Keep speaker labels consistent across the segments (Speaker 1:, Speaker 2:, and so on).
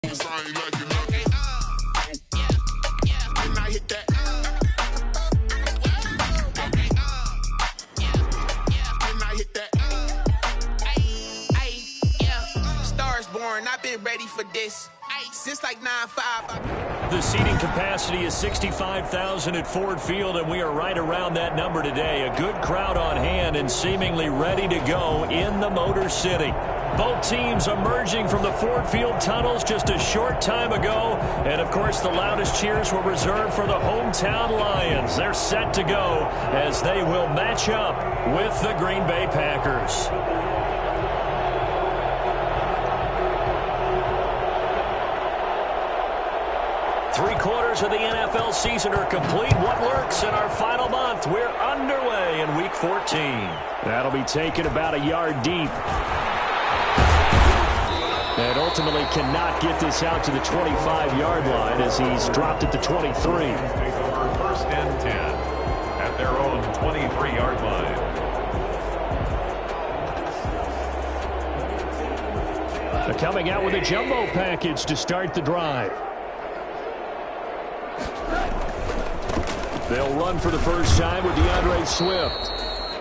Speaker 1: I've been ready for this since like 9-5.
Speaker 2: The seating capacity is 65,000 at Ford Field, and we are right around that number today. A good crowd on hand and seemingly ready to go in the Motor City. Both teams emerging from the Ford Field tunnels just a short time ago. And, of course, the loudest cheers were reserved for the hometown Lions. They're set to go as they will match up with the Green Bay Packers. Three-quarters of the NFL season are complete. What lurks in our final month? We're underway in Week 14. That'll be taken about a yard deep. And ultimately cannot get this out to the 25-yard line as he's dropped at the 23.
Speaker 3: Take over first and 10 at their own 23-yard line.
Speaker 2: They're coming out with a jumbo package to start the drive. They'll run for the first time with DeAndre Swift.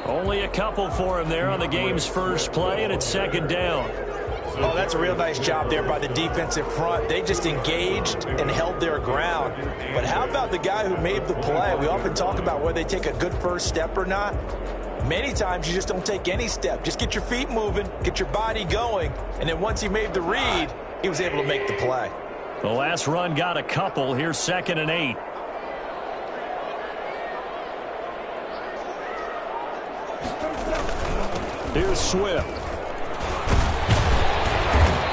Speaker 2: Only a couple for him there on the game's first play, and it's second down.
Speaker 4: Oh, that's a real nice job there by the defensive front. They just engaged and held their ground. But how about the guy who made the play? We often talk about whether they take a good first step or not. Many times you just don't take any step. Just get your feet moving, get your body going, and then once he made the read, he was able to make the play.
Speaker 2: The last run got a couple. Here's 2nd and 8. Here's Swift.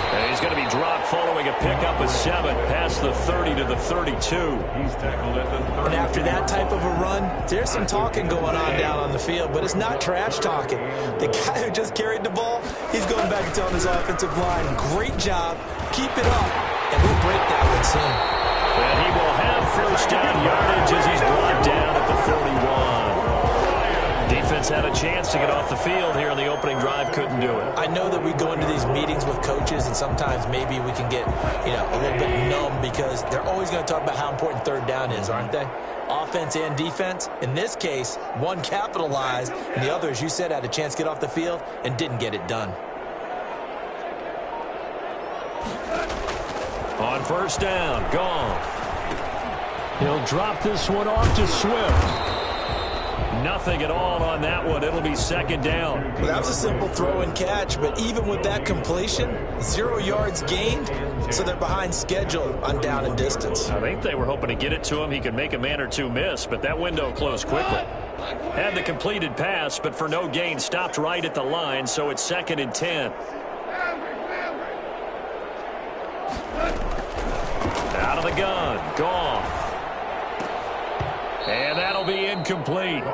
Speaker 2: And he's going to be dropped following a pickup of 7 past the 30 to the 32.
Speaker 3: He's tackled at the 30.
Speaker 4: And after that type of a run, there's some talking going on down on the field, but it's not trash talking. The guy who just carried the ball, he's going back and telling his offensive line, great job, keep it up, and we'll break that one soon.
Speaker 2: And he will have first down yardage as he's brought down at the 41. Defense had a chance to get off the field here on the opening drive, couldn't do it.
Speaker 4: I know that we go into these meetings with coaches, and sometimes maybe we can get, a little bit numb because they're always going to talk about how important third down is, aren't they? Offense and defense. In this case, one capitalized, and the other, as you said, had a chance to get off the field and didn't get it done.
Speaker 2: On first down, Goff. He'll drop this one off to Swift. Nothing at all on that one. It'll be second down.
Speaker 4: Well, that was a simple throw and catch, but even with that completion, 0 yards gained, so they're behind schedule on down and distance.
Speaker 2: I think they were hoping to get it to him. He could make a man or two miss, but that window closed quickly. Had the completed pass, but for no gain, stopped right at the line, so it's 2nd and 10. Out of the gun, Goff. And that'll be incomplete.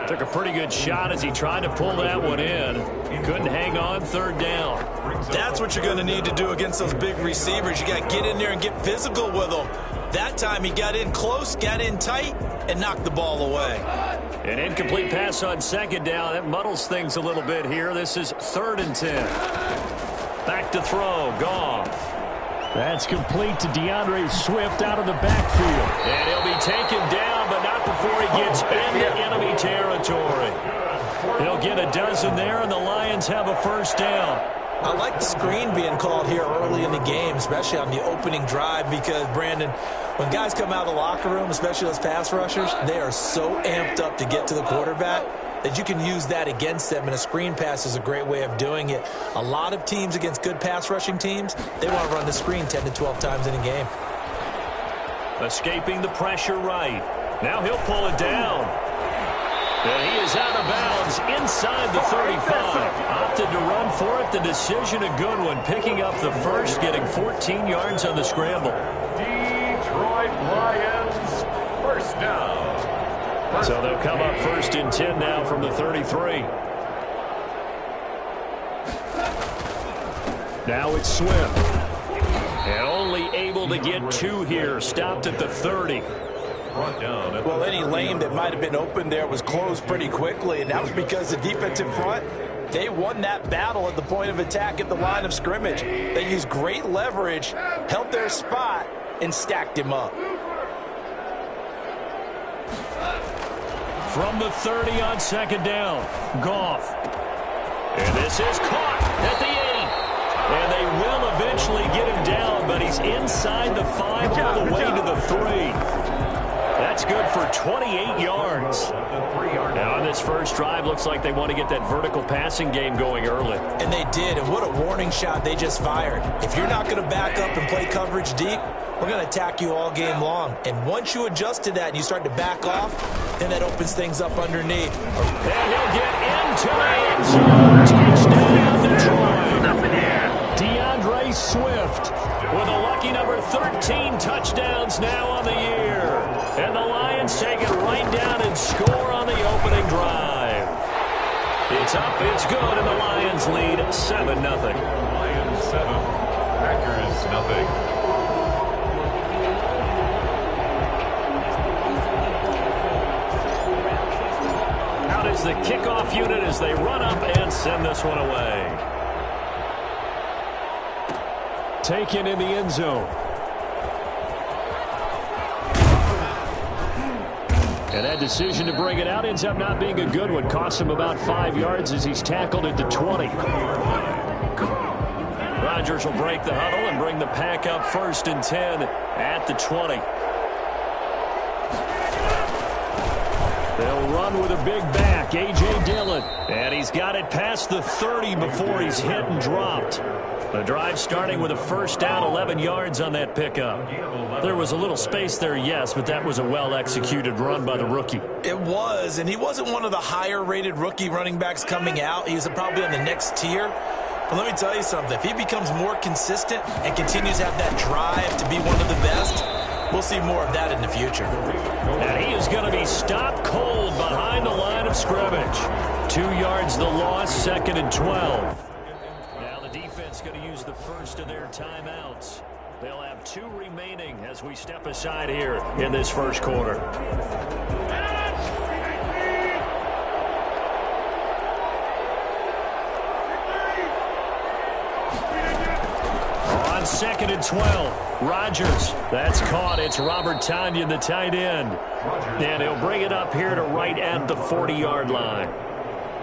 Speaker 2: Took a pretty good shot as he tried to pull that one in. Couldn't hang on, third down.
Speaker 4: That's what you're going to need to do against those big receivers. You got to get in there and get physical with them. That time he got in close, got in tight, and knocked the ball away.
Speaker 2: An incomplete pass on second down. That muddles things a little bit here. This is 3rd and 10. Back to throw, Goff. That's complete to DeAndre Swift out of the backfield. And he'll be taken down, but not before he gets into enemy territory. He'll get a dozen there, and the Lions have a first down.
Speaker 4: I like the screen being called here early in the game, especially on the opening drive, because, Brandon, when guys come out of the locker room, especially those pass rushers, they are so amped up to get to the quarterback that you can use that against them, and a screen pass is a great way of doing it. A lot of teams against good pass rushing teams, they want to run the screen 10 to 12 times in a game.
Speaker 2: Escaping the pressure right. Now he'll pull it down. And he is out of bounds inside the 35. Opted to run for it. The decision a good one. Picking up the first, getting 14 yards on the scramble.
Speaker 3: Detroit Lions, first down.
Speaker 2: So they'll come up 1st and 10 now from the 33. Now it's Swift. And only able to get 2 here. Stopped at the 30.
Speaker 4: Well, any lane that might have been open there was closed pretty quickly, and that was because the defensive front, They won that battle at the point of attack at the line of scrimmage. They used great leverage, held their spot, and stacked him up.
Speaker 2: From the 30 on second down, Goff. And this is caught at the 8. And they will eventually get him down, but he's inside the 5 all the way to the 3. That's good for 28 yards. Now on this first drive, looks like they want to get that vertical passing game going early.
Speaker 4: And they did, and what a warning shot they just fired. If you're not going to back up and play coverage deep, we're going to attack you all game long. And once you adjust to that and you start to back off, then that opens things up underneath.
Speaker 2: And he'll get into the end zone. Touchdown, Detroit. DeAndre Swift with a lucky number 13 touchdowns now on the year. And the Lions take it right down and score on the opening drive. It's up, it's good, and the Lions lead 7-0.
Speaker 3: Lions 7, Packers nothing.
Speaker 2: Out is the kickoff unit as they run up and send this one away. Taken in the end zone. And that decision to bring it out ends up not being a good one. Costs him about 5 yards as he's tackled at the 20. Rodgers will break the huddle and bring the pack up 1st and 10 at the 20. They'll run with a big back, A.J. Dillon. And he's got it past the 30 before he's hit and dropped. The drive starting with a first down, 11 yards on that pickup. There was a little space there, yes, but that was a well-executed run by the rookie.
Speaker 4: It was, and he wasn't one of the higher-rated rookie running backs coming out. He was probably on the next tier. But let me tell you something. If he becomes more consistent and continues to have that drive to be one of the best, we'll see more of that in the future.
Speaker 2: And he is going to be stopped cold behind the line of scrimmage. 2 yards the loss, 2nd and 12. Going to use the first of their timeouts. They'll have 2 remaining as we step aside here in this first quarter. On 2nd and 12, Rodgers. That's caught. It's Robert Tonyan, the tight end. And he'll bring it up here to right at the 40-yard line.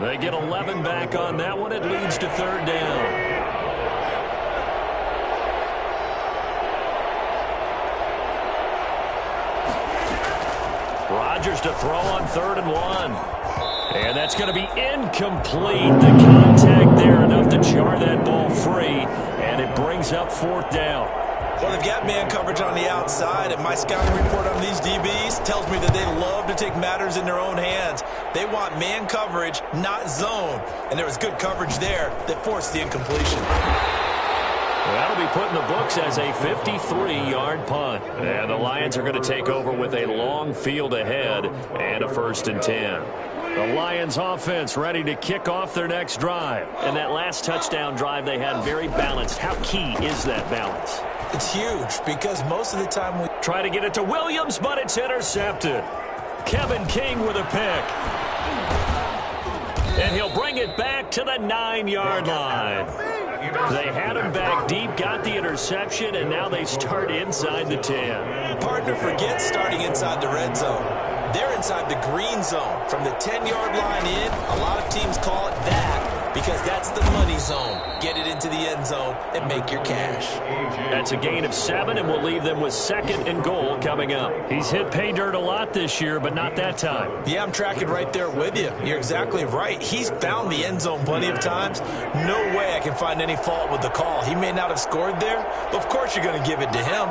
Speaker 2: They get 11 back on that one. It leads to 3rd down. Rodgers to throw on 3rd and 1. And that's going to be incomplete. The contact there enough to jar that ball free. And it brings up 4th down.
Speaker 4: Well, they've got man coverage on the outside, and my scouting report on these DBs tells me that they love to take matters in their own hands. They want man coverage, not zone. And there was good coverage there that forced the incompletion.
Speaker 2: That'll be put in the books as a 53-yard punt. And the Lions are going to take over with a long field ahead and a 1st and 10. The Lions offense ready to kick off their next drive. And that last touchdown drive they had very balanced. How key is that balance?
Speaker 4: It's huge because most of the time we
Speaker 2: try to get it to Williams, but it's intercepted. Kevin King with a pick. And he'll bring it back to the 9-yard line. They had him back deep, got the interception, and now they start inside the 10.
Speaker 4: Partner forgets starting inside the red zone. They're inside the green zone. From the 10-yard line in, a lot of teams call it that because that's the money zone. Get it into the end zone and make your cash.
Speaker 2: That's a gain of 7, and we'll leave them with 2nd and goal coming up. He's hit pay dirt a lot this year, but not that time.
Speaker 4: Yeah, I'm tracking right there with you. You're exactly right. He's found the end zone plenty of times. No way I can find any fault with the call. He may not have scored there, but of course you're going to give it to him.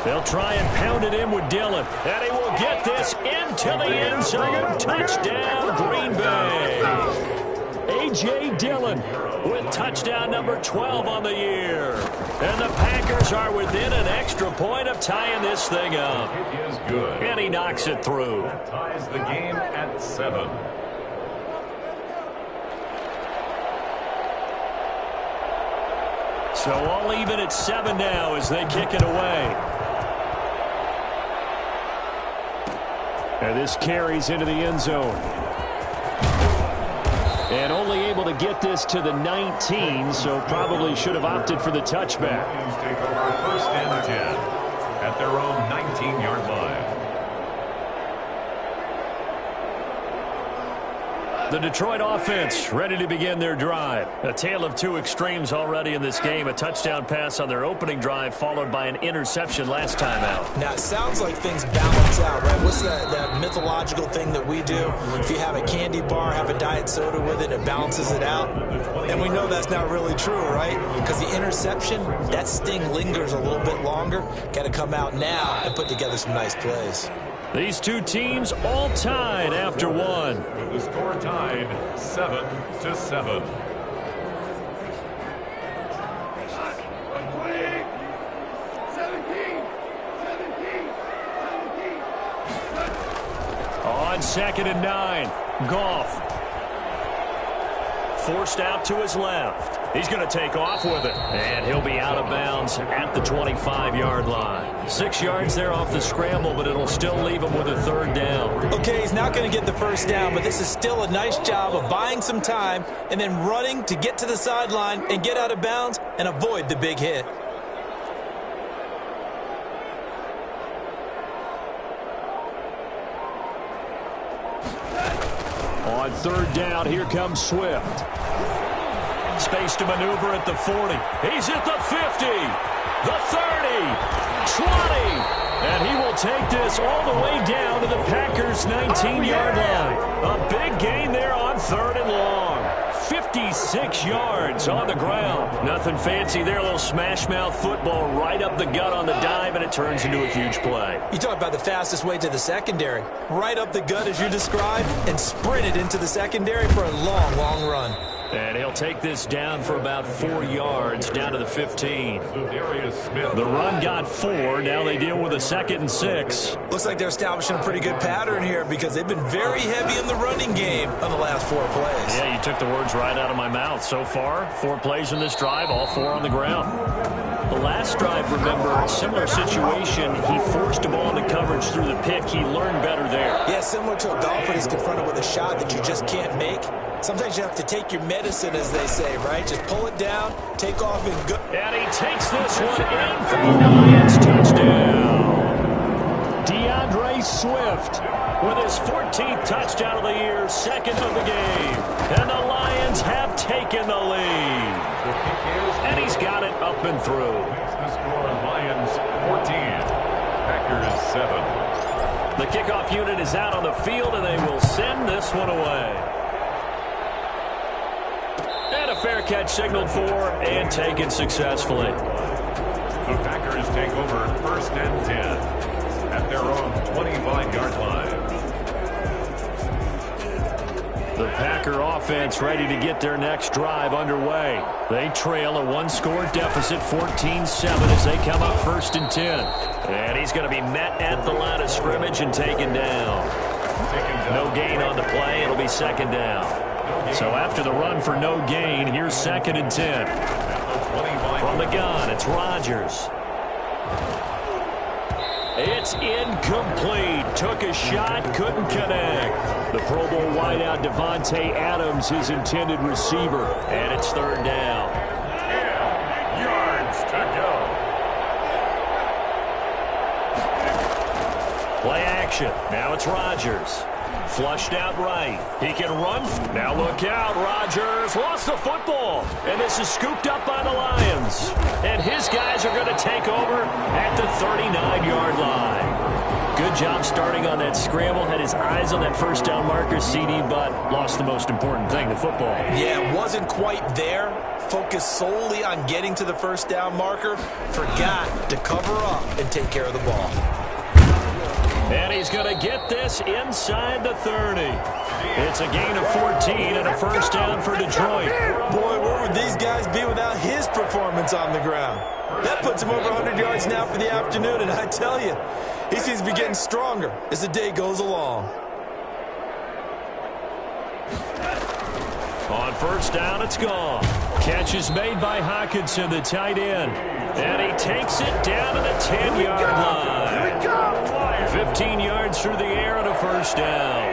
Speaker 2: They'll try and pound it in with Dillon. And he will get this into the end zone. Touchdown, Green Bay. A.J. Dillon with touchdown number 12 on the year. And the Packers are within an extra point of tying this thing up.
Speaker 3: It is good.
Speaker 2: And he knocks it through.
Speaker 3: That ties the game at 7.
Speaker 2: So all even at 7 now as they kick it away. And this carries into the end zone. And only able to get this to the 19, so probably should have opted for the touchback.
Speaker 3: Lions take over 1st and 10 at their own 19-yard line.
Speaker 2: The Detroit offense ready to begin their drive. A tale of two extremes already in this game. A touchdown pass on their opening drive followed by an interception last time out.
Speaker 4: Now, it sounds like things balance out, right? What's that mythological thing that we do? If you have a candy bar, have a diet soda with it, it balances it out. And we know that's not really true, right? Because the interception, that sting lingers a little bit longer. Got to come out now and put together some nice plays.
Speaker 2: These two teams all tied after one.
Speaker 3: With the score tied 7-7.
Speaker 2: On 2nd and 9, Goff. Forced out to his left. He's going to take off with it. And he'll be out of bounds at the 25-yard line. 6 yards there off the scramble, but it'll still leave him with a 3rd down.
Speaker 4: Okay, he's not going to get the 1st down, but this is still a nice job of buying some time and then running to get to the sideline and get out of bounds and avoid the big hit.
Speaker 2: On 3rd down, here comes Swift. Space to maneuver at the 40. He's at the 50, the 30, 20. And he will take this all the way down to the Packers' 19-yard line. A big gain there on 3rd and long. 56 yards on the ground. Nothing fancy there. A little smash-mouth football right up the gut on the dive, and it turns into a huge play.
Speaker 4: You talk about the fastest way to the secondary. Right up the gut as you described and sprinted into the secondary for a long, long run.
Speaker 2: And he'll take this down for about 4 yards, down to the 15. The run got 4. Now they deal with a 2nd and 6.
Speaker 4: Looks like they're establishing a pretty good pattern here because they've been very heavy in the running game on the last 4 plays.
Speaker 2: Yeah, you took the words right out of my mouth. So far, 4 plays in this drive, all 4 on the ground. The last drive, remember, similar situation. He forced a ball into coverage through the pick. He learned better there.
Speaker 4: Yeah, similar to a golfer who's confronted with a shot that you just can't make. Sometimes you have to take your medicine, as they say, right? Just pull it down, take off, and go.
Speaker 2: And he takes this one in for the Lions touchdown. DeAndre Swift with his 14th touchdown of the year, 2nd of the game. And the Lions have taken the lead. And he's got it up and through.
Speaker 3: The score, Lions 14, Packers 7.
Speaker 2: The kickoff unit is out on the field, and they will send this one away. And a fair catch signaled for and taken successfully.
Speaker 3: The Packers take over 1st and 10 at their own 25-yard line.
Speaker 2: The Packer offense ready to get their next drive underway. They trail a 1-score deficit, 14-7, as they come up 1st and 10. And he's going to be met at the line of scrimmage and taken down. No gain on the play. It'll be 2nd down. So after the run for no gain, here's 2nd and 10. From the gun, it's Rodgers. It's incomplete. Took a shot, couldn't connect. The Pro Bowl wideout Devontae Adams, his intended receiver. And it's 3rd down.
Speaker 3: 10 yards to go.
Speaker 2: Play action. Now it's Rodgers. Flushed out right. He can run. Now look out. Rodgers lost the football. And this is scooped up by the Lions. And his guys are going to take over at the 39-yard line. Good job starting on that scramble. Had his eyes on that 1st down marker, CD, but lost the most important thing, the football.
Speaker 4: Yeah, wasn't quite there. Focused solely on getting to the 1st down marker. Forgot to cover up and take care of the ball.
Speaker 2: And he's going to get this inside the 30. It's a gain of 14 and a 1st down for Detroit.
Speaker 4: Boy, where would these guys be without his performance on the ground? That puts him over 100 yards now for the afternoon, and I tell you, he seems to be getting stronger as the day goes along.
Speaker 2: On 1st down, it's gone. Catch is made by Hockenson, the tight end. And he takes it down to the 10-yard line. 15 yards through the air and a 1st down.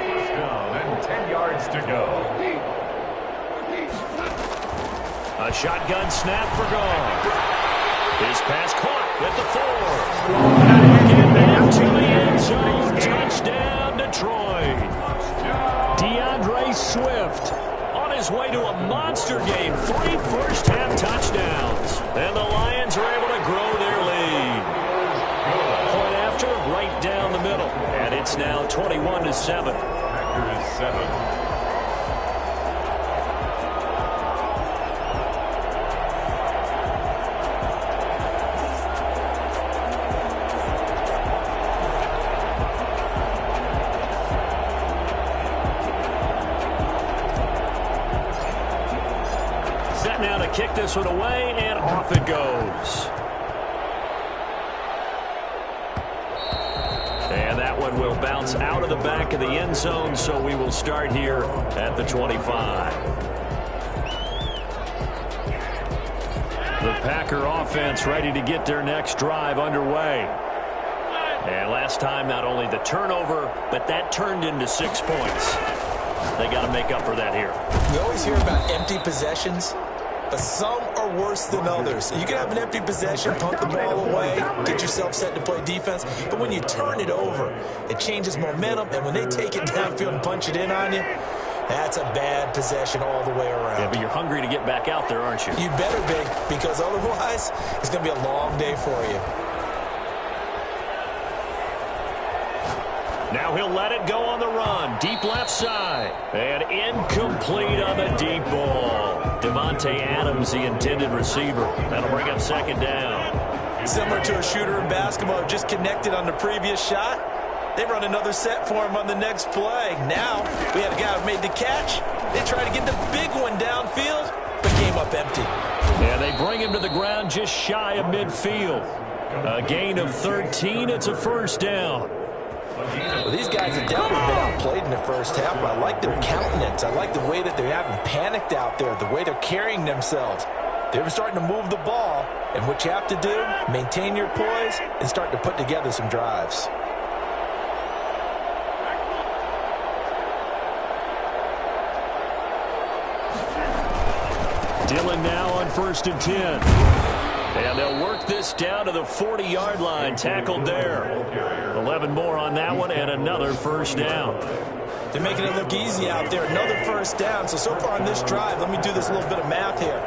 Speaker 3: And 10 yards to go.
Speaker 2: A shotgun snap for Goff. His pass caught at the 4. Into the end zone. Touchdown, Detroit. DeAndre Swift on his way to a monster game. 3 first-half touchdowns. And the Lions are able to grow their lead. Point after, right down the middle. And it's now 21-7.
Speaker 3: Packers 7.
Speaker 2: Now to kick this one away, and off it goes. And that one will bounce out of the back of the end zone, so we will start here at the 25. The Packer offense ready to get their next drive underway. And last time, not only the turnover, but that turned into 6 points. They got to make up for that here.
Speaker 4: We always hear about empty possessions, but some are worse than others. You can have an empty possession, punt the ball away, get yourself set to play defense, but when you turn it over, it changes momentum, and when they take it downfield and punch it in on you, that's a bad possession all the way around.
Speaker 2: Yeah, but you're hungry to get back out there, aren't you?
Speaker 4: You better be, because otherwise, it's going to be a long day for you.
Speaker 2: Now he'll let it go on the run. Deep left side. And incomplete on the deep ball. Devontae Adams, the intended receiver. That'll bring up second down.
Speaker 4: Similar to a shooter in basketball, just connected on the previous shot. They run another set for him on the next play. Now, we had a guy who made the catch. They tried to get the big one downfield, but came up empty.
Speaker 2: Yeah, they bring him to the ground just shy of midfield. A gain of 13. It's a first down.
Speaker 4: Well, these guys have definitely been outplayed in the first half, but I like their countenance. I like the way that they haven't panicked out there, the way they're carrying themselves. They're starting to move the ball, and what you have to do, maintain your poise and start to put together some drives.
Speaker 2: Dillon now on 1st and 10. And they'll work this down to the 40-yard line. Tackled there. 11 more on that one, and another first down.
Speaker 4: They're making it look easy out there. Another first down. So far on this drive, let me do this little bit of math here.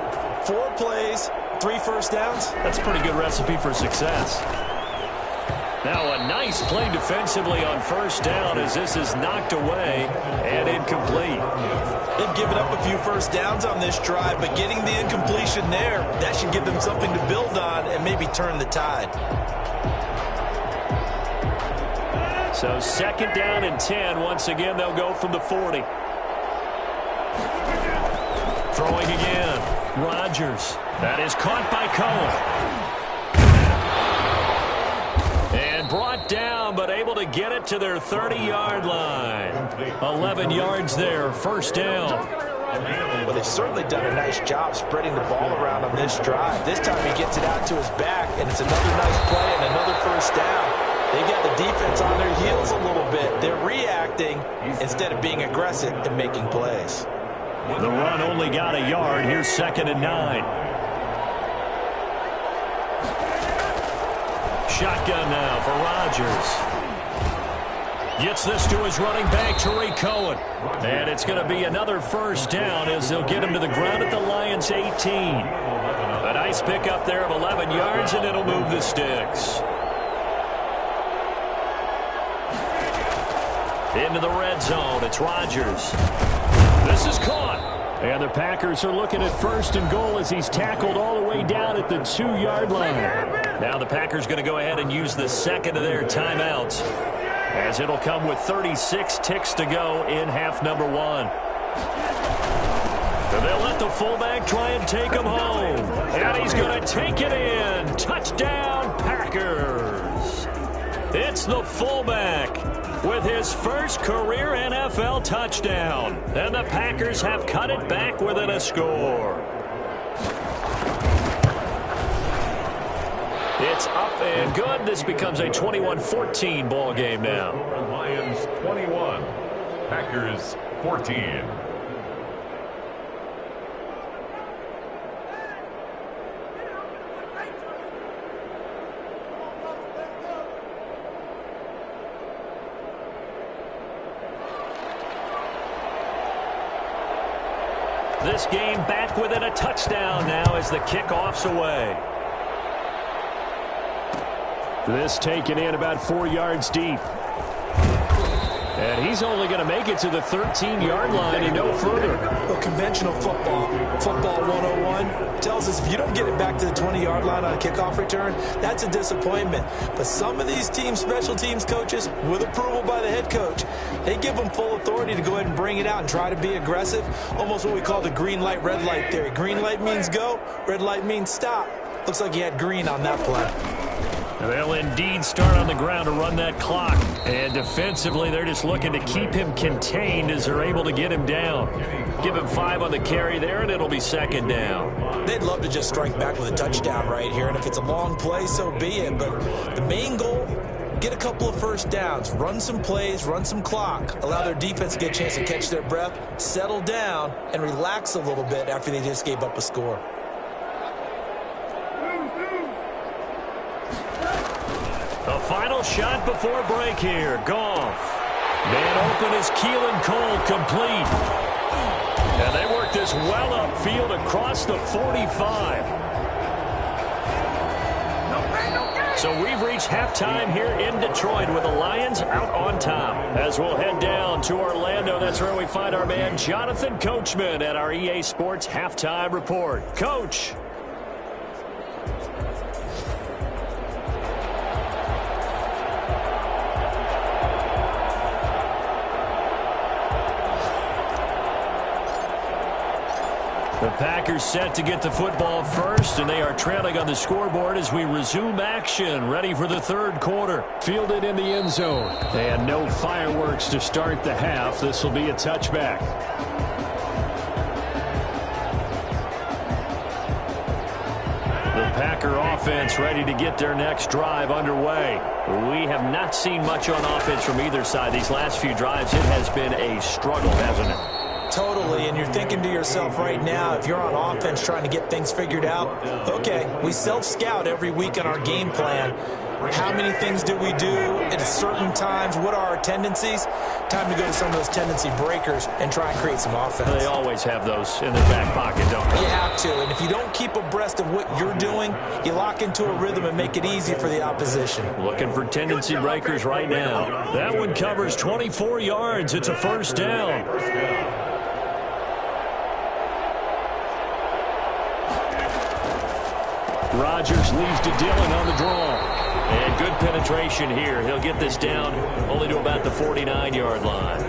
Speaker 4: 4 plays, 3 first downs.
Speaker 2: That's a pretty good recipe for success. Now a nice play defensively on first down as this is knocked away and incomplete.
Speaker 4: They've given up a few first downs on this drive, but getting the incompletion there, that should give them something to build on and maybe turn the tide.
Speaker 2: So second down and 10. Once again, they'll go from the 40. Throwing again. Rodgers. That is caught by Cohen. And brought down, but able to get it to their 30-yard line. 11 yards there, first down.
Speaker 4: Well, they've certainly done a nice job spreading the ball around on this drive. This time he gets it out to his back, and it's another nice play and another first down. They got the defense on their heels a little bit. They're reacting instead of being aggressive and making plays.
Speaker 2: The run only got a yard. Here's 2nd and 9. Shotgun now for Rodgers. Gets this to his running back, Tariq Cohen. And it's going to be another first down as they'll get him to the ground at the Lions' 18. A nice pickup there of 11 yards, and it'll move the sticks. Into the red zone. It's Rodgers. This is caught. And the Packers are looking at 1st and goal as he's tackled all the way down at the 2-yard line. Now the Packers going to go ahead and use the second of their timeouts, as it'll come with 36 ticks to go in half number 1. And they'll let the fullback try and take him home. And he's going to take it in. Touchdown, Packers. It's the fullback with his first career NFL touchdown. And the Packers have cut it back within a score. It's up and good. This becomes a 21-14 ball game now.
Speaker 3: Lions 21, Packers 14.
Speaker 2: this game back within a touchdown now as the kickoff's away. This taken in about 4 yards deep. And he's only going to make it to the 13-yard line and no further.
Speaker 4: Well, conventional football 101, tells us if you don't get it back to the 20-yard line on a kickoff return, that's a disappointment. But some of these teams, special teams coaches, with approval by the head coach, they give them full authority to go ahead and bring it out and try to be aggressive. Almost what we call the green light, red light theory. Green light means go, red light means stop. Looks like he had green on that play.
Speaker 2: They'll indeed start on the ground to run that clock. And defensively, they're just looking to keep him contained as they're able to get him down. Give him 5 on the carry there, and it'll be second down.
Speaker 4: They'd love to just strike back with a touchdown right here. And if it's a long play, so be it. But the main goal, get a couple of first downs, run some plays, run some clock, allow their defense to get a chance to catch their breath, settle down, and relax a little bit after they just gave up a score.
Speaker 2: The final shot before break here. Goff. Man open is Keelan Cole, complete. And they work this well upfield across the 45. So we've reached halftime here in Detroit with the Lions out on top. As we'll head down to Orlando, that's where we find our man Jonathan Coachman at our EA Sports Halftime Report. Coach. The Packers set to get the football first, and they are trailing on the scoreboard as we resume action, ready for the third quarter. Fielded in the end zone. And no fireworks to start the half. This will be a touchback. The Packer offense ready to get their next drive underway. We have not seen much on offense from either side these last few drives. It has been a struggle, hasn't it?
Speaker 4: Totally, and you're thinking to yourself right now, if you're on offense trying to get things figured out, okay, we self-scout every week on our game plan. How many things do we do at certain times? What are our tendencies? Time to go to some of those tendency breakers and try and create some offense.
Speaker 2: They always have those in their back pocket, don't they?
Speaker 4: You have to, and if you don't keep abreast of what you're doing, you lock into a rhythm and make it easy for the opposition.
Speaker 2: Looking for tendency breakers right now. That one covers 24 yards. It's a first down. Rodgers leaves to Dillon on the draw. And good penetration here. He'll get this down only to about the 49-yard line.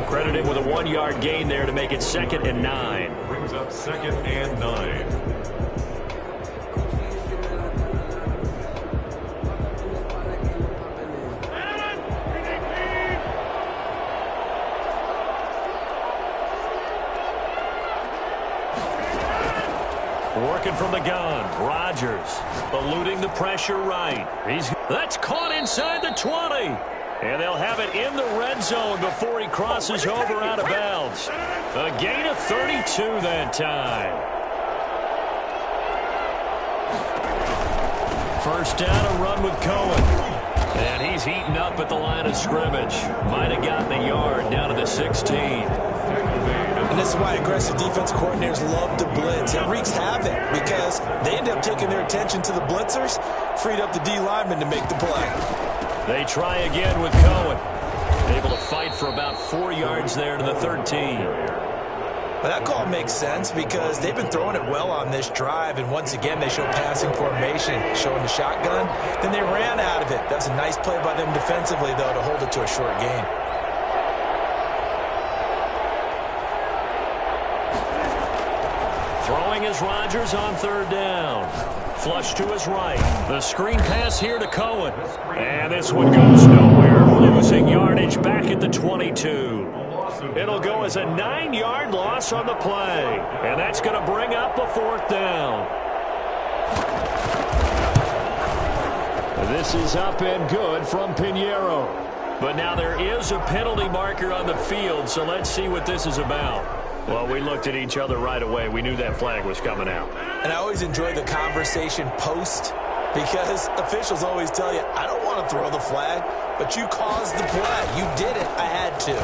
Speaker 2: Credit him with a 1-yard gain there to make it 2nd and 9.
Speaker 3: Brings up 2nd and 9.
Speaker 2: Working from the gun, Rodgers eluding the pressure right. That's caught inside the 20. And they'll have it in the red zone before he crosses over out of bounds. A gain of 32 that time. First down, a run with Cohen. And he's heating up at the line of scrimmage. Might have gotten a yard down to the 16.
Speaker 4: And this is why aggressive defense coordinators love to blitz. It wreaks havoc because they end up taking their attention to the blitzers, freed up the D lineman to make the play.
Speaker 2: They try again with Cohen. Able to fight for about 4 yards there to the 13.
Speaker 4: But that call makes sense because they've been throwing it well on this drive, and once again they show passing formation, showing the shotgun. Then they ran out of it. That's a nice play by them defensively, though, to hold it to a short gain.
Speaker 2: Throwing is Rodgers on third down. Flush to his right. The screen pass here to Cohen. And this one goes nowhere. Losing yardage back at the 22. It'll go as a 9-yard loss on the play. And that's going to bring up a 4th down. This is up and good from Pinheiro. But now there is a penalty marker on the field, so let's see what this is about. Well, we looked at each other right away. We knew that flag was coming out.
Speaker 4: And I always enjoy the conversation post because officials always tell you, I don't want to throw the flag, but you caused the play. You did it. I had to.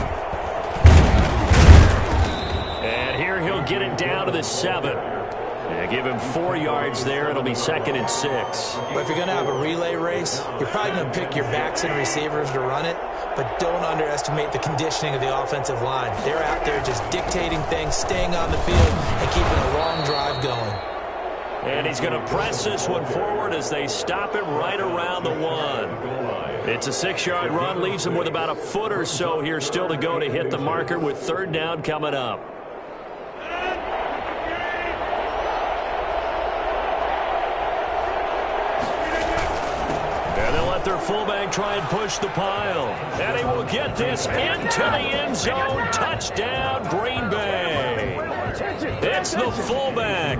Speaker 2: And here he'll get it down to the 7. Yeah, give him 4 yards there. It'll be 2nd and 6.
Speaker 4: But if you're going to have a relay race, you're probably going to pick your backs and receivers to run it, but don't underestimate the conditioning of the offensive line. They're out there just dictating things, staying on the field, and keeping a long drive going.
Speaker 2: And he's going to press this one forward as they stop it right around the 1. It's a 6-yard run, leaves him with about a foot or so here still to go to hit the marker with 3rd down coming up. Their fullback try and push the pile. And he will get this into the end zone. Touchdown, Green Bay. It's the fullback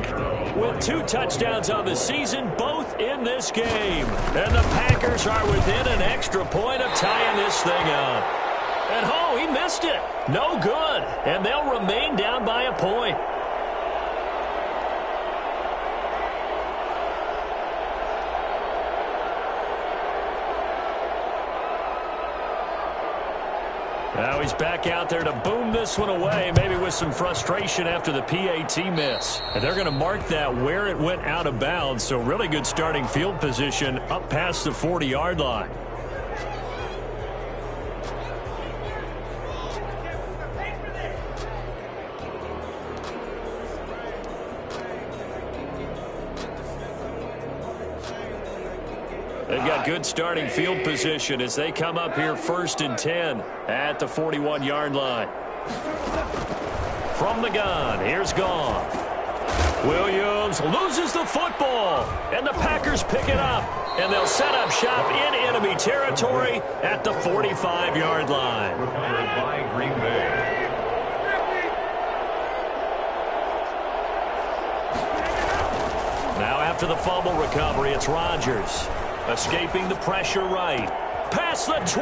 Speaker 2: with 2 touchdowns on the season, both in this game. And the Packers are within an extra point of tying this thing up. And, oh, he missed it. No good. And they'll remain down by a point. Now he's back out there to boom this one away, maybe with some frustration after the PAT miss. And they're going to mark that where it went out of bounds, so really good starting field position up past the 40-yard line. They've got good starting field position as they come up here 1st and 10 at the 41-yard line. From the gun, here's Goff. Williams loses the football, and the Packers pick it up. And they'll set up shop in enemy territory at the 45-yard line.
Speaker 3: By Green Bay.
Speaker 2: Now after the fumble recovery, it's Rodgers. Escaping the pressure right. Past the 20.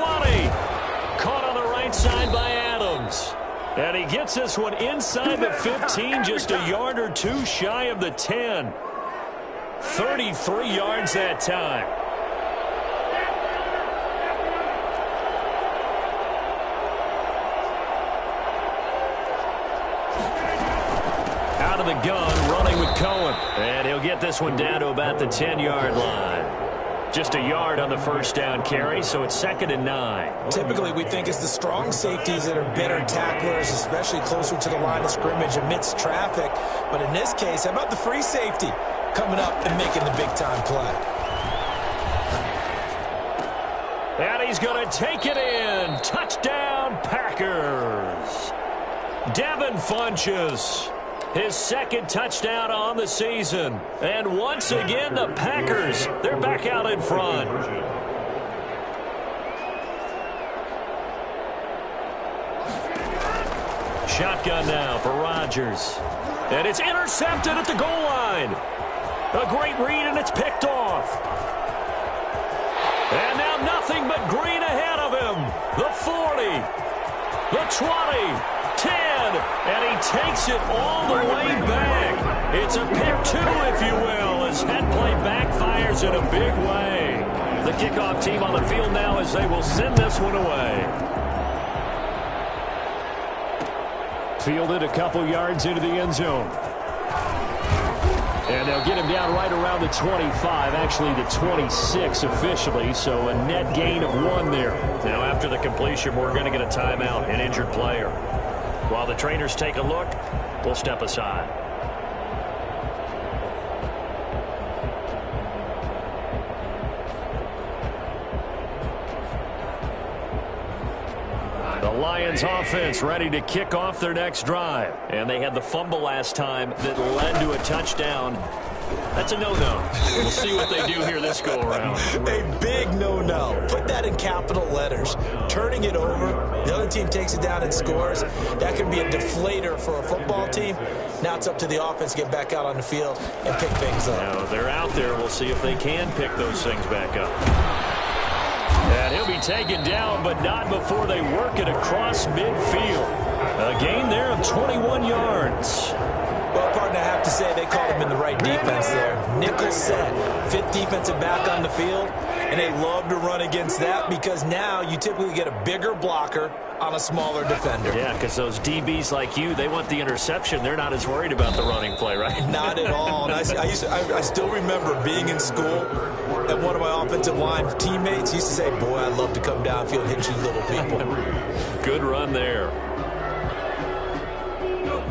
Speaker 2: Caught on the right side by Adams. And he gets this one inside the 15, just a yard or 2 shy of the 10. 33 yards that time. Out of the gun, running with Cohen. And he'll get this one down to about the 10-yard line. Just a yard on the 1st down carry, so it's 2nd and 9.
Speaker 4: Typically, we think it's the strong safeties that are better tacklers, especially closer to the line of scrimmage amidst traffic. But in this case, how about the free safety coming up and making the big-time play?
Speaker 2: And he's going to take it in. Touchdown, Packers. Devin Funchess. His 2nd touchdown on the season. And once again, the Packers, they're back out in front. Shotgun now for Rodgers. And it's intercepted at the goal line. A great read, and it's picked off. And now nothing but green ahead of him. The 40, the 20. 10, and he takes it all the way back. It's a pick 2, if you will, as that play backfires in a big way. The kickoff team on the field now as they will send this one away. Fielded a couple yards into the end zone. And they'll get him down right around the 25, actually the 26 officially, so a net gain of 1 there. Now after the completion, we're going to get a timeout, an injured player. While the trainers take a look, we'll step aside. The Lions offense ready to kick off their next drive. And they had the fumble last time that led to a touchdown. That's a no-no. We'll see what they do here this go-around.
Speaker 4: A big no-no. Put that in capital letters. Turning it over, the other team takes it down and scores. That can be a deflator for a football team. Now it's up to the offense to get back out on the field and pick things up.
Speaker 2: Now they're out there. We'll see if they can pick those things back up. And he'll be taken down, but not before they work it across midfield. A gain there of 21 yards.
Speaker 4: Well, partner, I have to say they called him in the right defense there. Nickel set, 5th defensive back on the field. And they love to run against that because now you typically get a bigger blocker on a smaller defender.
Speaker 2: Yeah, because those DBs like you, they want the interception. They're not as worried about the running play, right?
Speaker 4: Not at all. And I still remember being in school, and one of my offensive line teammates used to say, boy, I'd love to come downfield and hit you little people.
Speaker 2: Good run there.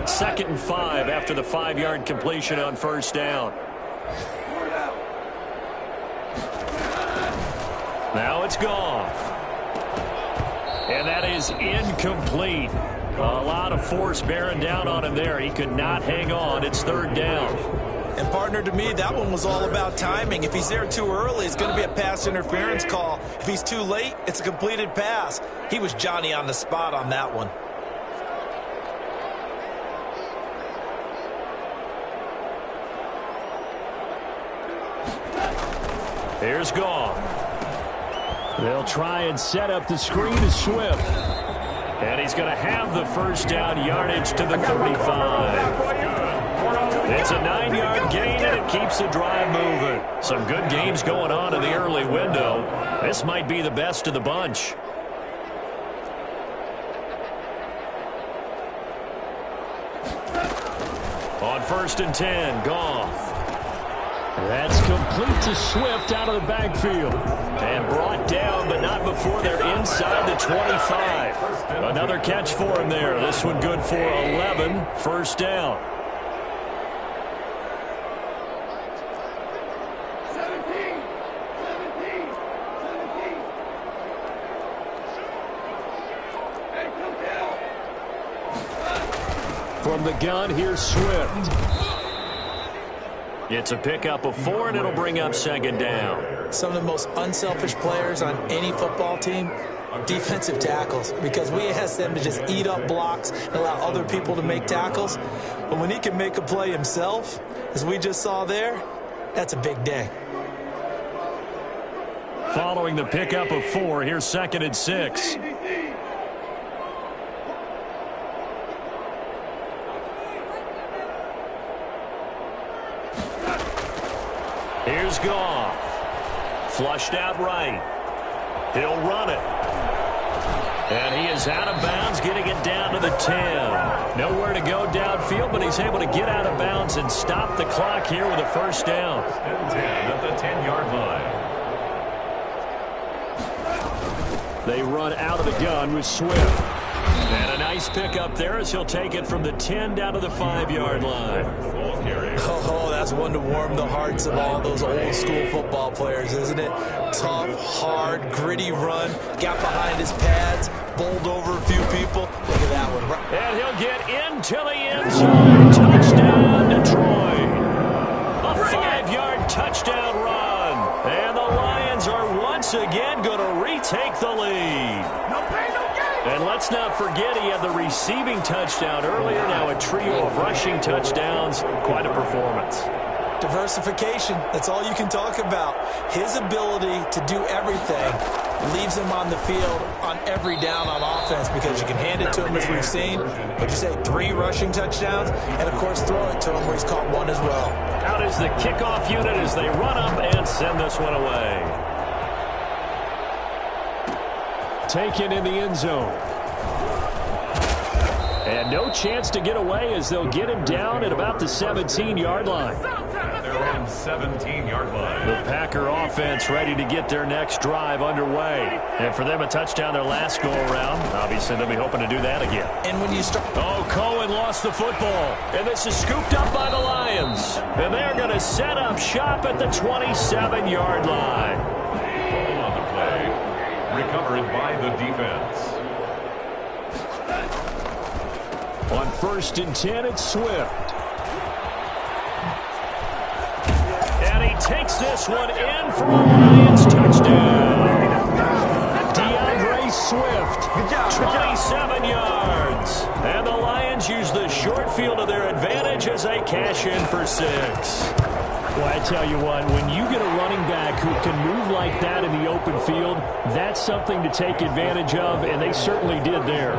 Speaker 2: 2nd and 5 after the 5-yard completion on first down. Now it's Goff. And that is incomplete. A lot of force bearing down on him there. He could not hang on. It's 3rd down.
Speaker 4: And, partner, to me, that one was all about timing. If he's there too early, it's going to be a pass interference call. If he's too late, it's a completed pass. He was Johnny on the spot on that one.
Speaker 2: Here's Goff. They'll try and set up the screen to Swift. And he's going to have the first down yardage to the 35. It's a 9-yard gain, and it keeps the drive moving. Some good games going on in the early window. This might be the best of the bunch. On 1st and 10, Goff. That's complete to Swift out of the backfield. And brought down, but not before they're inside the 25. Another catch for him there. This one good for 11. First down. From the gun, here's Swift. It's a pickup of 4, and it'll bring up 2nd down.
Speaker 4: Some of the most unselfish players on any football team, defensive tackles, because we ask them to just eat up blocks and allow other people to make tackles. But when he can make a play himself, as we just saw there, that's a big day.
Speaker 2: Following the pickup of 4, here's 2nd and 6. Here's Goff. Flushed out right. He'll run it. And he is out of bounds, getting it down to the 10. Nowhere to go downfield, but he's able to get out of bounds and stop the clock here with a first down.
Speaker 3: 10 at the 10-yard line.
Speaker 2: They run out of the gun with Swift. And a nice pickup there as he'll take it from the 10 down to the 5-yard line.
Speaker 4: Oh, that's one to warm the hearts of all those old school football players, isn't it? Tough, hard, gritty run. Got behind his pads, bowled over a few people. Look at that one.
Speaker 2: And he'll get into the end zone. Touchdown, Detroit. A 5-yard touchdown run. And the Lions are once again going to retake the lead. And let's not forget he had the receiving touchdown earlier. Now a trio of rushing touchdowns. Quite a performance.
Speaker 4: Diversification, that's all you can talk about. His ability to do everything leaves him on the field on every down on offense because you can hand it to him as we've seen. But you say 3 rushing touchdowns and, of course, throw it to him where he's caught 1 as well.
Speaker 2: Out is the kickoff unit as they run up and send this one away. Taken in the end zone. And no chance to get away as they'll get him down at about the 17-yard line.
Speaker 3: At their own 17-yard line.
Speaker 2: The Packer offense ready to get their next drive underway. And for them, a touchdown their last go-around. Obviously, they'll be hoping to do that again.
Speaker 4: And when you start...
Speaker 2: Oh, Cohen lost the football. And this is scooped up by the Lions. And they're going to set up shop at the 27-yard line.
Speaker 3: Ball on the play. Recovered by the defense.
Speaker 2: On 1st and 10, it's Swift. And he takes this one in for a Lions touchdown. DeAndre Swift, 27 yards. And the Lions use the short field to their advantage as they cash in for 6. Well, I tell you what, when you get a running back who can move like that in the open field, that's something to take advantage of, and they certainly did there.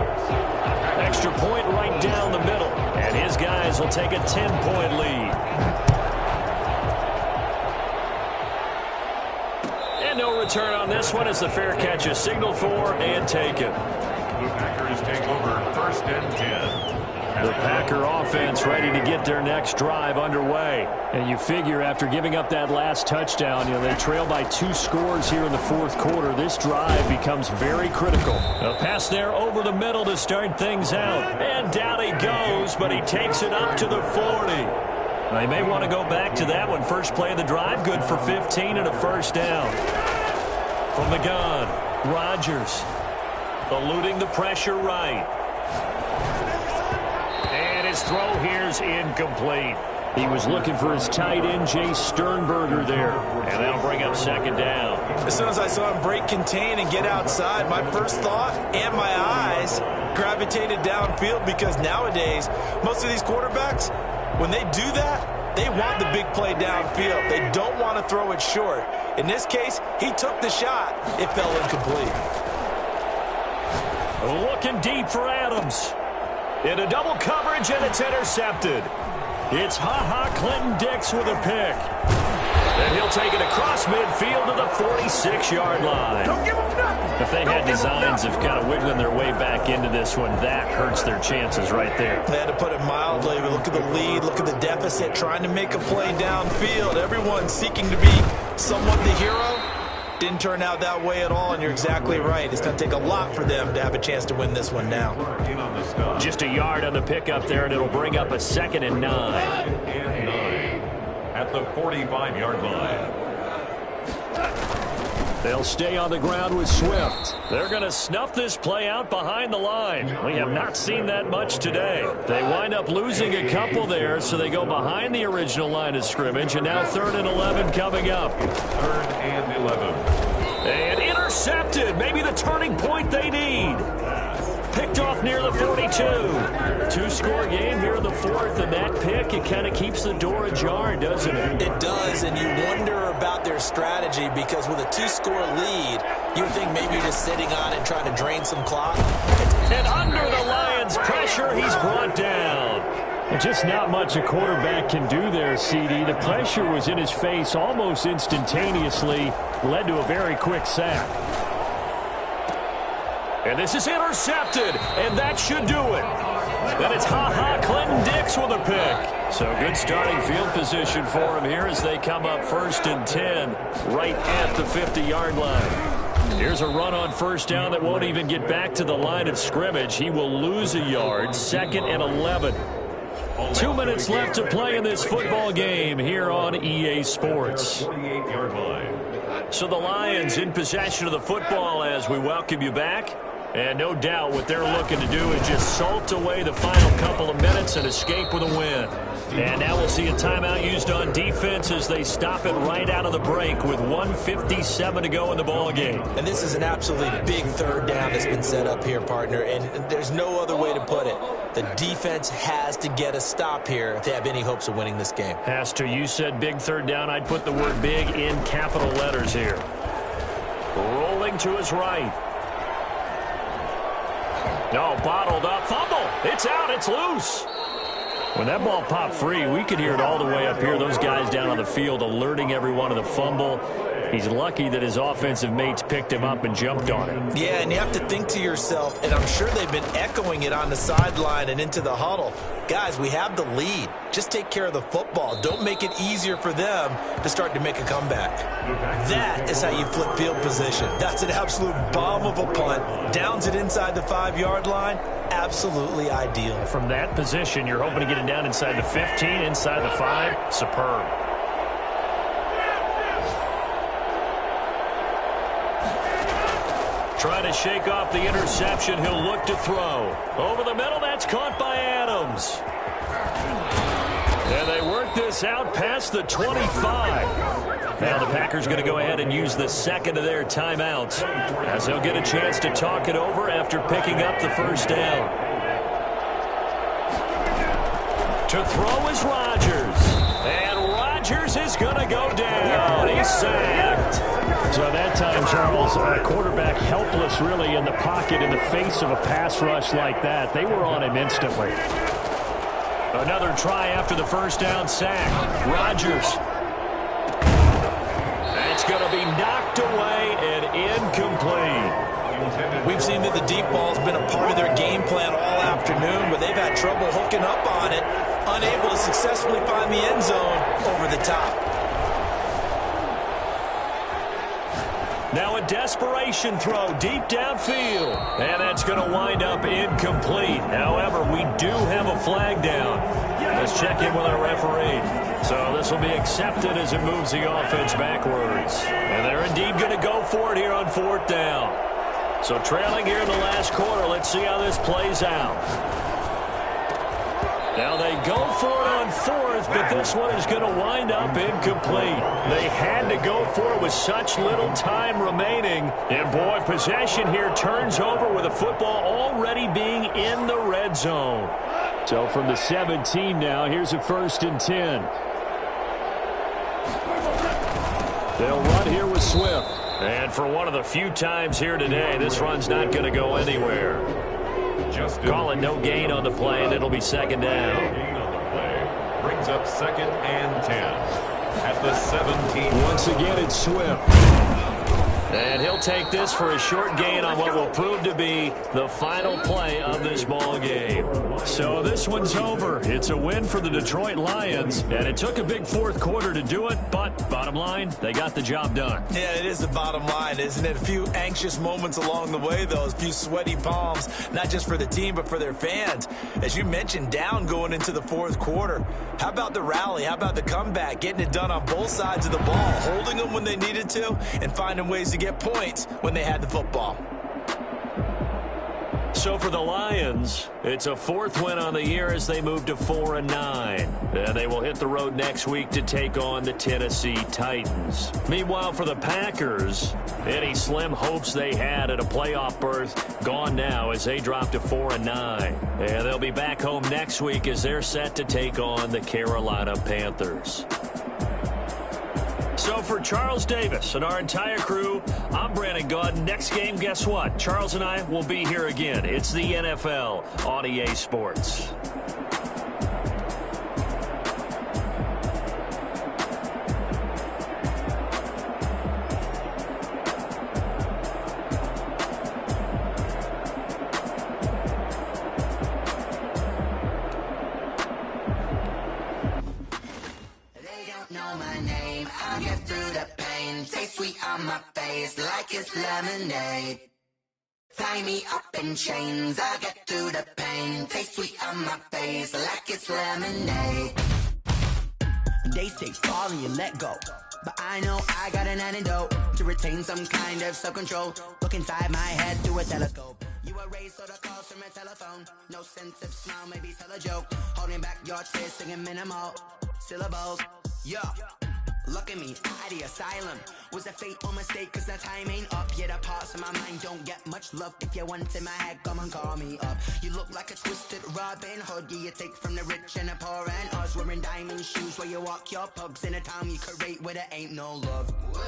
Speaker 2: Extra point right down the middle, and his guys will take a 10-point lead. And no return on this one as the fair catch is signaled for and taken.
Speaker 3: The Packers take over 1st and 10.
Speaker 2: The Packer offense ready to get their next drive underway. And you figure after giving up that last touchdown, they trail by 2 scores here in the 4th quarter. This drive becomes very critical. A pass there over the middle to start things out. And down he goes, but he takes it up to the 40. They may want to go back to that one. First play of the drive, good for 15 and a first down. From the gun, Rodgers eluding the pressure right. And his throw here's incomplete. He was looking for his tight end, Jay Sternberger there. And that'll bring up 2nd down.
Speaker 4: As soon as I saw him break contain and get outside, my first thought and my eyes gravitated downfield because nowadays, most of these quarterbacks, when they do that, they want the big play downfield. They don't want to throw it short. In this case, he took the shot. It fell incomplete.
Speaker 2: Looking deep for Adams. In a double coverage, and it's intercepted. It's Clinton-Dix with a pick. And he'll take it across midfield to the 46-yard line.
Speaker 1: Don't give them nothing.
Speaker 2: If they had designs of kind of wiggling their way back into this one, that hurts their chances right there.
Speaker 4: They had to put it mildly. But look at the lead. Look at the deficit. Trying to make a play downfield. Everyone seeking to be somewhat the hero. Didn't turn out that way at all, and you're exactly right. It's going to take a lot for them to have a chance to win this one now.
Speaker 2: Just a yard on the pickup there, and it'll bring up a 2nd and 9.
Speaker 3: At the 45-yard line.
Speaker 2: They'll stay on the ground with Swift. They're going to snuff this play out behind the line. We have not seen that much today. They wind up losing a couple there, so they go behind the original line of scrimmage, and now 3rd and 11 coming up.
Speaker 3: 3rd and 11.
Speaker 2: And intercepted. Maybe the turning point they need. Picked off near the 42. 2-score game here in the 4th, and that pick, it kind of keeps the door ajar, doesn't it?
Speaker 4: It does, and you wonder about their strategy because with a 2-score lead, you would think maybe you're just sitting on it and trying to drain some clock.
Speaker 2: And under the Lions' pressure, he's brought down. Just not much a quarterback can do there, CD. The pressure was in his face almost instantaneously, led to a very quick sack. And this is intercepted, and that should do it. Then it's Clinton-Dix with a pick. So good starting field position for him here as they come up 1st and 10 right at the 50-yard line. Here's a run on 1st down that won't even get back to the line of scrimmage. He will lose a yard, 2nd and 11. 2 minutes left to play in this football game here on EA Sports.
Speaker 3: 48-yard line.
Speaker 2: So the Lions in possession of the football as we welcome you back. And no doubt what they're looking to do is just salt away the final couple of minutes and escape with a win. And now we'll see a timeout used on defense as they stop it right out of the break with 1:57 to go in the ball game.
Speaker 4: And this is an absolutely big 3rd down that's been set up here, partner, and there's no other way to put it. The defense has to get a stop here if they have any hopes of winning this game.
Speaker 2: Has to. You said big 3rd down. I'd put the word big in capital letters here. Rolling to his right. No, bottled up. Fumble. It's out. It's loose. When that ball popped free, we could hear it all the way up here. Those guys down on the field alerting everyone of the fumble. He's lucky that his offensive mates picked him up and jumped on it.
Speaker 4: Yeah, and you have to think to yourself, and I'm sure they've been echoing it on the sideline and into the huddle. Guys, we have the lead. Just take care of the football. Don't make it easier for them to start to make a comeback. That is how you flip field position. That's an absolute bomb of a punt. Downs it inside the 5-yard line. Absolutely ideal.
Speaker 2: From that position, you're hoping to get it down inside the 15, inside the 5. Superb. Trying to shake off the interception. He'll look to throw. Over the middle, that's caught by Adams. And they work this out past the 25. Now the Packers going to go ahead and use the 2nd of their timeouts as they'll get a chance to talk it over after picking up the 1st down. To throw is Rodgers. And Rodgers is going to go down. He's sacked. So that time, Charles, a quarterback helpless really in the pocket in the face of a pass rush like that. They were on him instantly. Another try after the 1st down sack. Rodgers. It's going to be knocked away.
Speaker 4: We've seen that the deep ball's been a part of their game plan all afternoon, but they've had trouble hooking up on it, unable to successfully find the end zone over the top.
Speaker 2: Now a desperation throw deep downfield, and that's going to wind up incomplete. However, we do have a flag down. Let's check in with our referee. So this will be accepted as it moves the offense backwards. And they're indeed going to go for it here on 4th down. So trailing here in the last quarter, let's see how this plays out. Now they go for it on 4th, but this one is going to wind up incomplete. They had to go for it with such little time remaining. And boy, possession here turns over with the football already being in the red zone. So from the 17 now, here's a 1st and 10. They'll run here with Swift. And for one of the few times here today, this run's not going to go anywhere. Call it no gain on the play, and it'll be 2nd down.
Speaker 3: No gain on the play. Brings up 2nd and 10 at the 17.
Speaker 2: Once again, it's Swift. And he'll take this for a short gain on what will prove to be the final play of this ball game. So this one's over. It's a win for the Detroit Lions, and it took a big 4th quarter to do it, but bottom line, they got the job done.
Speaker 4: Yeah, it is the bottom line, isn't it? A few anxious moments along the way, though, a few sweaty palms, not just for the team, but for their fans. As you mentioned, down going into the 4th quarter. How about the rally? How about the comeback? Getting it done on both sides of the ball, holding them when they needed to, and finding ways to get points when they had the football.
Speaker 2: So for the Lions, it's a 4th win on the year as they move to 4-9. And they will hit the road next week to take on the Tennessee Titans. Meanwhile, for the Packers, any slim hopes they had at a playoff berth gone now as they drop to 4-9. And they'll be back home next week as they're set to take on the Carolina Panthers. So for Charles Davis and our entire crew, I'm Brandon Gaudin. Next game, guess what? Charles and I will be here again. It's the NFL on EA Sports.
Speaker 5: Like it's lemonade. Tie me up in chains, I get through the pain. Taste sweet on my face, like it's lemonade. They say fall and you let go, but I know I got an antidote to retain some kind of self-control. Look inside my head through a telescope. You erase all the calls from a telephone. No sense of smile, maybe tell a joke. Holding back your tears, singing minimal syllables. Yeah. Look at me, out the asylum. Was a fate or mistake, cause the time ain't up. Yet the parts of my mind don't get much love. If you want in my head, come and call me up. You look like a twisted Robin Hood. Yeah, you take from the rich and the poor and us. Wearing diamond shoes where you walk your pugs. In a town you create where there ain't no love. Where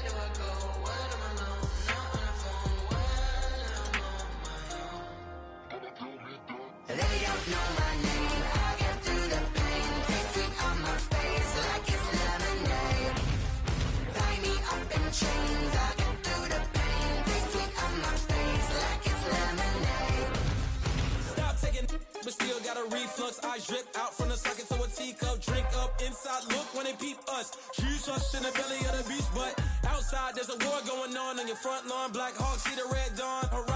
Speaker 5: do I go? When am I alone? Not on the phone. When I'm on my own. They don't know my name. I get through the pain. Taste sweet on my face like it's lemonade. Tie me up in chains. I get through the pain. Taste sweet on my face like it's lemonade.
Speaker 6: Stop taking, but still got a reflux. I drip out from the socket to a teacup. Drink up inside. Look when they peep us. Choose us in the belly of the beast, but outside there's a war going on your front lawn. Black Hawk see the red dawn.